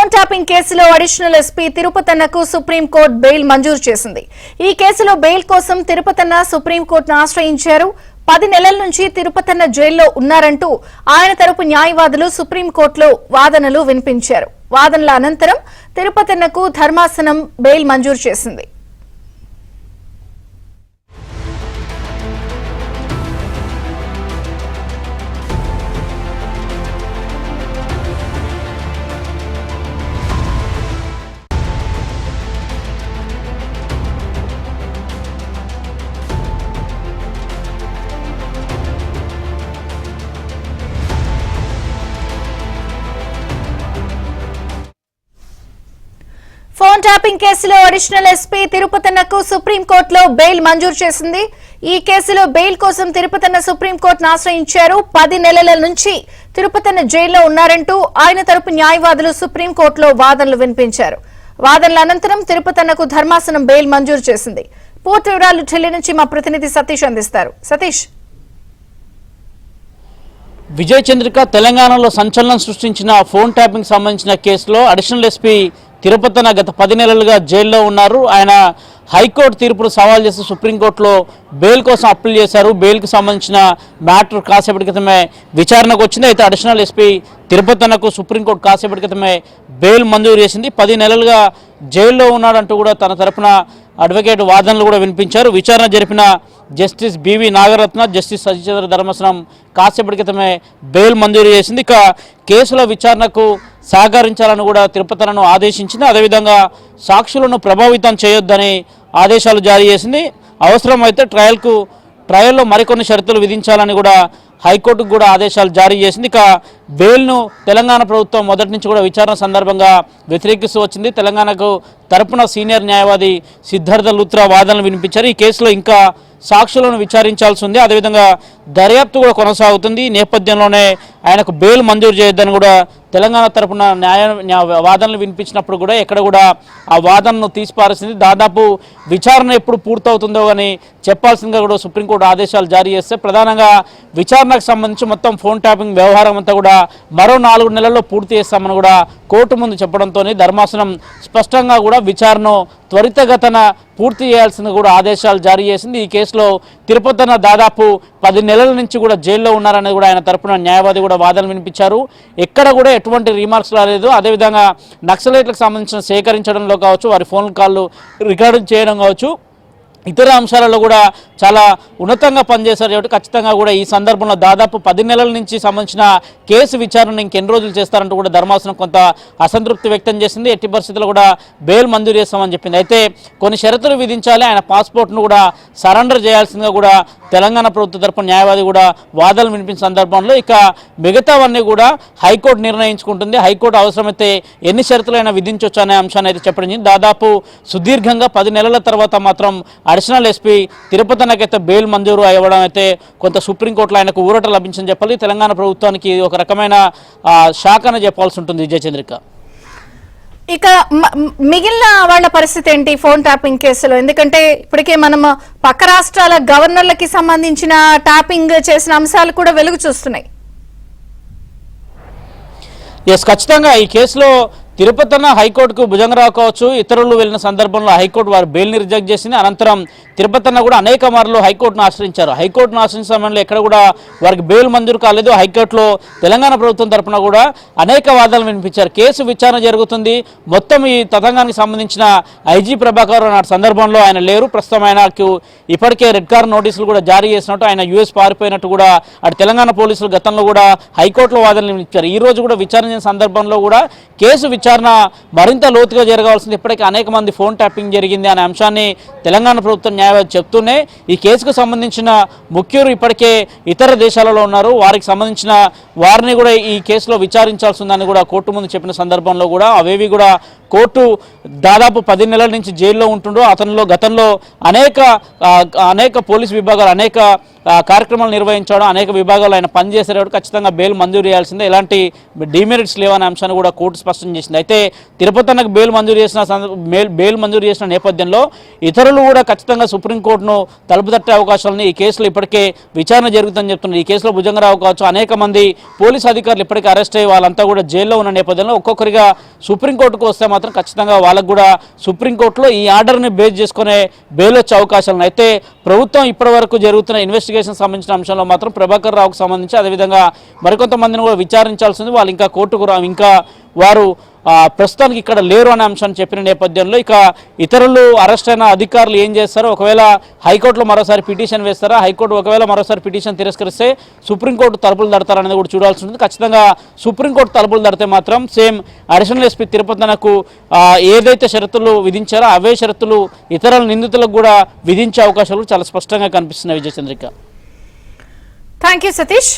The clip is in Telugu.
ఫోన్ ట్యాపింగ్ కేసులో అడిషనల్ ఎస్పీ తిరుపతన్నకు సుప్రీంకోర్టు బెయిల్ మంజూరు చేసింది. ఈ కేసులో బెయిల్ కోసం తిరుపతన్న సుప్రీంకోర్టును ఆశ్రయించారు. 10 నెలల నుంచి తిరుపతన్న జైల్లో ఉన్నారంటూ ఆయన తరపు న్యాయవాదులు సుప్రీంకోర్టులో వాదనలు వినిపించారు. వాదనల అనంతరం తిరుపతన్నకు ధర్మాసనం బెయిల్ మంజూరు చేసింది. ఫోన్ ట్యాపింగ్ కేసులో అడిషనల్ ఎస్పీ తిరుపతన్నకు సుప్రీంకోర్టులో బెయిల్ మంజూరు చేసింది. ఈ కేసులో బెయిల్ కోసం తిరుపతన్న సుప్రీంకోర్టును ఆశ్రయించారు. 10 నెలల నుంచి తిరుపతన్న జైల్లో ఉన్నారంటూ ఆయన తరపు న్యాయవాదులు సుప్రీంకోర్టులో వాదనలు వినిపించారు. వాదనల అనంతరం తిరుపతన్నకు ధర్మాసనం బెయిల్ మంజూరు చేసింది. పూర్తి వివరాలు ఢిల్లీ నుంచి మా ప్రతినిధి సతీష్ అందిస్తారు. సతీష్, విజయ్ చంద్రిక తెలంగాణలో సంచలనం సృష్టించిన ఫోన్ ట్యాపింగ్ సంబంధించిన కేసులో అడిషనల్ ఎస్పీ తిరుపతన్న గత 10 నెలలుగా జైల్లో ఉన్నారు. ఆయన హైకోర్టు తీర్పును సవాల్ చేసి సుప్రీంకోర్టులో బెయిల్ కోసం అప్పీల్ చేశారు. బెయిల్కి సంబంధించిన మ్యాటర్ కాసేపటి క్రితమే విచారణకు వచ్చింది. అయితే అడిషనల్ ఎస్పీ తిరుపతన్నకు సుప్రీంకోర్టు కాసేపటి క్రితమే బెయిల్ మంజూరు చేసింది. 10 నెలలుగా జైల్లో ఉన్నాడంటూ కూడా తన తరపున అడ్వకేట్ వాదనలు కూడా వినిపించారు. విచారణ జరిపిన జస్టిస్ బివి నాగరత్న, జస్టిస్ సత్యచంద్ర ధర్మాసనం కాసేపటి క్రితమే బెయిల్ మంజూరు చేసింది. ఇక కేసుల విచారణకు సహకరించాలని కూడా తిరుపతన్నను ఆదేశించింది. అదేవిధంగా సాక్షులను ప్రభావితం చేయొద్దని ఆదేశాలు జారీ చేసింది. అవసరమైతే ట్రయల్లో మరికొన్ని షరతులు విధించాలని కూడా హైకోర్టుకు కూడా ఆదేశాలు జారీ చేసింది. ఇక బెయిల్ను తెలంగాణ ప్రభుత్వం మొదటి నుంచి కూడా విచారణ సందర్భంగా వ్యతిరేకిస్తూ వచ్చింది. తెలంగాణకు తరపున సీనియర్ న్యాయవాది సిద్ధార్థ లూత్రా వాదనలు వినిపించారు. ఈ కేసులో ఇంకా సాక్షులను విచారించాల్సి ఉంది. అదేవిధంగా దర్యాప్తు కూడా కొనసాగుతుంది. ఈ నేపథ్యంలోనే ఆయనకు బెయిల్ మంజూరు చేయొద్దని కూడా తెలంగాణ తరపున వాదనలు వినిపించినప్పుడు కూడా ఎక్కడ కూడా ఆ వాదనను తీసిపారేసింది. దాదాపు విచారణ ఎప్పుడు పూర్తవుతుందో అని చెప్పాల్సిందిగా కూడా సుప్రీంకోర్టు ఆదేశాలు జారీ చేస్తే ప్రధానంగా విచారణకు సంబంధించి మొత్తం ఫోన్ ట్యాపింగ్ వ్యవహారం అంతా కూడా మరో 4 నెలల్లో పూర్తి చేస్తామని కూడా కోర్టు ముందు చెప్పడంతో ధర్మాసనం స్పష్టంగా కూడా విచారణ త్వరితగతన పూర్తి చేయాల్సింది కూడా ఆదేశాలు జారీ చేసింది. ఈ కేసులో తిరుపతన్న దాదాపు 10 నెలల నుంచి కూడా జైల్లో ఉన్నారనేది కూడా ఆయన తరపున న్యాయవాది కూడా వాదనలు వినిపించారు. ఎక్కడ కూడా ఎటువంటి రిమార్క్స్ రాలేదు. అదేవిధంగా నక్సలైట్లకు సంబంధించిన సేకరించడంలో కావచ్చు, వారి ఫోన్ కాళ్ళు రికార్డింగ్ చేయడం కావచ్చు, ఇతర అంశాలలో కూడా చాలా ఉన్నతంగా పనిచేశారు. కాబట్టి ఖచ్చితంగా కూడా ఈ సందర్భంలో దాదాపు 10 నెలల నుంచి సంబంధించిన కేసు విచారణ ఇంకెన్ని రోజులు చేస్తారంటూ కూడా ధర్మాసనం కొంత అసంతృప్తి వ్యక్తం చేసింది. ఎట్టి పరిస్థితుల్లో కూడా బెయిల్ మంజూరు చేస్తామని చెప్పింది. అయితే కొన్ని షరతులు విధించాలి, ఆయన పాస్పోర్ట్ను కూడా సరెండర్ చేయాల్సిందిగా కూడా తెలంగాణ ప్రభుత్వ తరపున న్యాయవాది కూడా వాదనలు వినిపించిన సందర్భంలో ఇక మిగతావన్నీ కూడా హైకోర్టు నిర్ణయించుకుంటుంది. హైకోర్టు అవసరమైతే ఎన్ని షరతులైనా విధించవచ్చు అనే అంశాన్ని అయితే చెప్పడం. దాదాపు సుదీర్ఘంగా 10 నెలల తర్వాత మాత్రం అడిషనల్ ఎస్పీ తిరుపతన్నకైతే బెయిల్ మంజూరు అవ్వడం అయితే కొంత సుప్రీంకోర్టులో ఆయనకు ఊరట లభించని చెప్పాలి. తెలంగాణ ప్రభుత్వానికి ఒక రకమైన షాక్ అని చెప్పాల్సి ఉంటుంది. విజయ చంద్రిక, ఇక మిగిలిన వాళ్ళ పరిస్థితి ఏంటి ఫోన్ ట్యాపింగ్ కేసులో? ఎందుకంటే ఇప్పటికే మనం పక్క రాష్ట్రాల గవర్నర్లకి సంబంధించిన ట్యాపింగ్ చేసిన అంశాలు కూడా వెలుగు చూస్తున్నాయి. ఖచ్చితంగా ఈ కేసులో తిరుపతన్న హైకోర్టుకు భుజంగరావు కావచ్చు, ఇతరులు వెళ్ళిన సందర్భంలో హైకోర్టు వారి బెయిల్ని రిజెక్ట్ చేసింది. అనంతరం తిరుపతన్న కూడా అనేక మార్లు హైకోర్టును ఆశ్రయించారు. హైకోర్టును ఆశ్రయించిన సమయంలో ఎక్కడ కూడా వారికి బెయిల్ మంజూరు కాలేదు. హైకోర్టులో తెలంగాణ ప్రభుత్వం తరఫున కూడా అనేక వాదనలు వినిపించారు. కేసు విచారణ జరుగుతుంది. మొత్తం ఈ తతంగానికి సంబంధించిన ఐజీ ప్రభాకర్ నాటి సందర్భంలో ఆయన లేరు. ప్రస్తుతం ఆయనకు ఇప్పటికే రెడ్ కార్నర్ నోటీసులు కూడా జారీ చేసినట్టు, ఆయన యూఎస్ పారిపోయినట్టు కూడా అటు తెలంగాణ పోలీసులు గతంలో కూడా హైకోర్టులో వాదనలు వినిపించారు. ఈ రోజు కూడా విచారణ సందర్భంలో కూడా కేసు విచారణ మరింత లోతుగా జరగాల్సింది. ఇప్పటికీ అనేక మంది ఫోన్ ట్యాపింగ్ జరిగింది అనే అంశాన్ని తెలంగాణ ప్రభుత్వం న్యాయవాది చెప్తూనే ఈ కేసుకు సంబంధించిన ముఖ్యులు ఇప్పటికే ఇతర దేశాలలో ఉన్నారు. వారికి సంబంధించిన వారిని కూడా ఈ కేసులో విచారించాల్సి ఉందని కూడా కోర్టు ముందు చెప్పిన సందర్భంలో కూడా అవేవి కూడా కోర్టు దాదాపు 10 నెలల నుంచి జైల్లో ఉంటుండో అతనిలో గతంలో అనేక పోలీసు విభాగాలు అనేక కార్యక్రమాలు నిర్వహించడం, అనేక విభాగాలు ఆయన పనిచేసేటప్పుడు ఖచ్చితంగా బెయిల్ మంజూరు చేయాల్సిందే, ఎలాంటి డిమెరిట్స్ లేవనే అంశాన్ని కూడా కోర్టు స్పష్టం చేసింది. అయితే తిరుపతి అన్నకు బెయిల్ మంజూరు చేసిన నేపథ్యంలో ఇతరులు కూడా ఖచ్చితంగా సుప్రీంకోర్టును తలుపు తట్టే అవకాశాలని, ఈ కేసులో ఇప్పటికే విచారణ జరుగుతుందని చెప్తున్నారు. ఈ కేసులో భుజంగరావు కావచ్చు, అనేక మంది పోలీసు అధికారులు ఇప్పటికే అరెస్ట్ అయ్యి వాళ్ళంతా కూడా జైల్లో ఉన్న నేపథ్యంలో ఒక్కొక్కరిగా సుప్రీంకోర్టుకు వస్తే మాత్రం ఖచ్చితంగా వాళ్ళకు కూడా సుప్రీంకోర్టులో ఈ ఆర్డర్ని బేస్ చేసుకునే బెయిల్ వచ్చే అవకాశాలను, అయితే ప్రభుత్వం ఇప్పటి వరకు జరుగుతున్న ఇన్వెస్టిగేషన్ సంబంధించిన అంశంలో మాత్రం ప్రభాకర్ రావుకు సంబంధించి అదేవిధంగా మరికొంతమందిని కూడా విచారించాల్సింది, వాళ్ళు ఇంకా కోర్టుకు ఇంకా వారు ప్రస్తుతానికి ఇక్కడ లేరు అనే అంశాన్ని చెప్పిన నేపథ్యంలో ఇక ఇతరులు అరెస్ట్ అయిన అధికారులు ఏం చేస్తారో, ఒకవేళ హైకోర్టులో మరోసారి పిటిషన్ వేస్తారా, హైకోర్టు ఒకవేళ మరోసారి పిటిషన్ తిరస్కరిస్తే సుప్రీంకోర్టు తలుపులు తడతారనేది కూడా చూడాల్సి ఉంటుంది. ఖచ్చితంగా సుప్రీంకోర్టు తలుపులు తడితే మాత్రం సేమ్ అడిషనల్ ఎస్పీ తిరుపతినకు ఏదైతే షరతులు విధించారో అవే షరతులు ఇతర నిందితులకు కూడా విధించే అవకాశాలు చాలా స్పష్టంగా కనిపిస్తున్నాయి. విజయచంద్రిక. Thank you Satish.